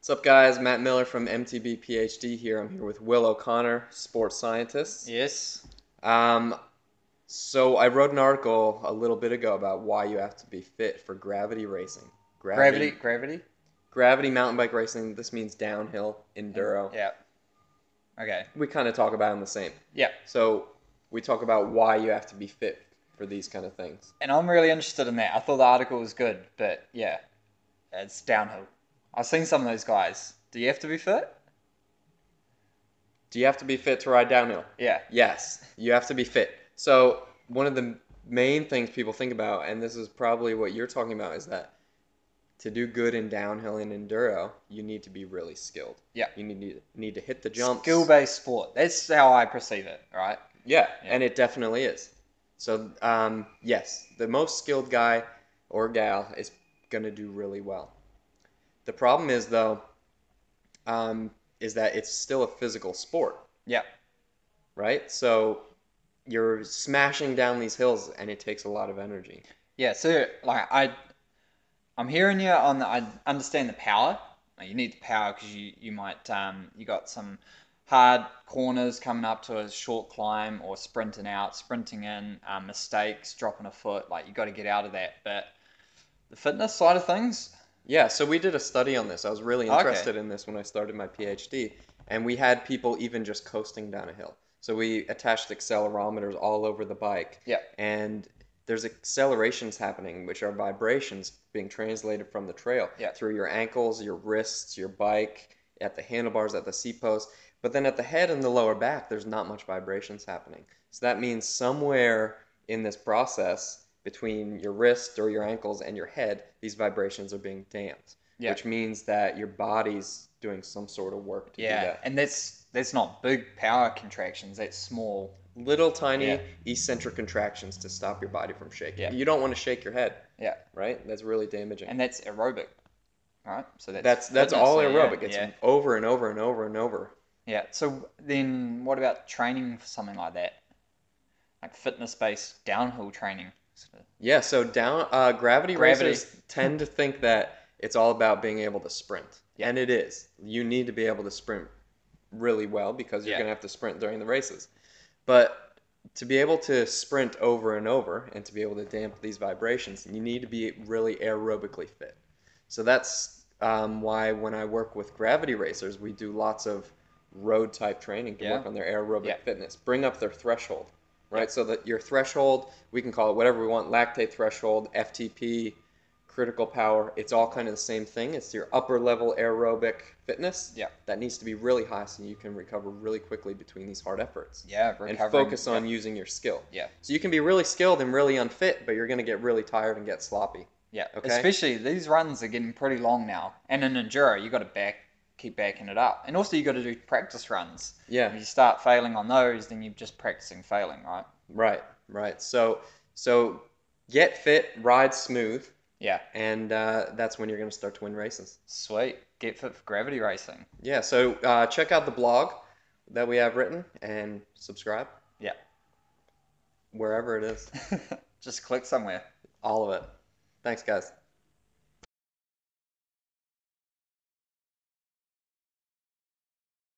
What's up, guys? Matt Miller from MTB PhD here. I'm here with Will O'Connor, sports scientist. Yes. Um, so I wrote an article a little bit ago about why you have to be fit for gravity racing. Gravity? Gravity mountain bike racing. This means downhill, enduro. Yeah. Okay. We kind of talk about them the same. Yeah. So we talk about why you have to be fit for these kind of things. And I'm really interested in that. I thought the article was good, but yeah, it's downhill. I've seen some of those guys. Do you have to be fit? Do you have to be fit to ride downhill? Yeah. Yes, you have to be fit. So one of the main things people think about, and this is probably what you're talking about, is that to do good in downhill and enduro, you need to be really skilled. Yeah. You need to hit the jumps. Skill-based sport. That's how I perceive it, right? Yeah, and it definitely is. So yes, the most skilled guy or gal is going to do really well. The problem is, though, is that it's still a physical sport, Yeah. right? So you're smashing down these hills, and it takes a lot of energy. Yeah. So like I'm hearing you on I understand the power. Like, you need the power because you might you got some hard corners coming up to a short climb or sprinting out, sprinting in, mistakes, dropping a foot. Like you got to get out of that. But the fitness side of things. Yeah, so we did a study on this. I was really Okay. interested in this when I started my PhD, and we had people even just coasting down a hill. So we attached accelerometers all over the bike, Yeah. and there's accelerations happening, which are vibrations being translated from the trail Yeah. through your ankles, your wrists, your bike, at the handlebars, at the seat post. But then at the head and the lower back, there's not much vibrations happening. So that means somewhere in this process, between your wrist or your ankles and your head, these vibrations are being damped, Yeah. which means that your body's doing some sort of work to do Yeah. that. And that's not big power contractions. That's small. Little tiny Yeah. eccentric contractions to stop your body from shaking. Yeah. You don't want to shake your head, Yeah. right? That's really damaging. And that's aerobic, right? So That's fitness, all so aerobic. Yeah, It's yeah, over and over and over and over. yeah. So then, what about training for something like that, like fitness-based downhill training? Yeah, so gravity Gravity. racers tend to think that it's all about being able to sprint. Yeah. And it is. You need to be able to sprint really well because you're Yeah. going to have to sprint during the races. But to be able to sprint over and over and to be able to damp these vibrations, you need to be really aerobically fit. So that's why when I work with gravity racers, we do lots of road type training to Yeah. work on their aerobic Yeah. fitness, bring up their threshold, right? So that your threshold, we can call it whatever we want, lactate threshold, FTP, critical power, it's all kind of the same thing. It's your upper level aerobic fitness Yeah. that needs to be really high so you can recover really quickly between these hard efforts. Yeah, And recovering. focus on Yeah. using your skill. Yeah. So you can be really skilled and really unfit, but you're going to get really tired and get sloppy. Yeah. Okay. Especially these runs are getting pretty long now, and in enduro, you got to keep backing it up, and also you got to do practice runs. Yeah. If you start failing on those, then you're just practicing failing, right? Right. So get fit, ride smooth, Yeah. and that's when you're going to start to win races. Sweet. Get fit for gravity racing. Yeah, so check out the blog that we have written and subscribe Yeah. wherever it is. Just click somewhere. All of it. Thanks, guys.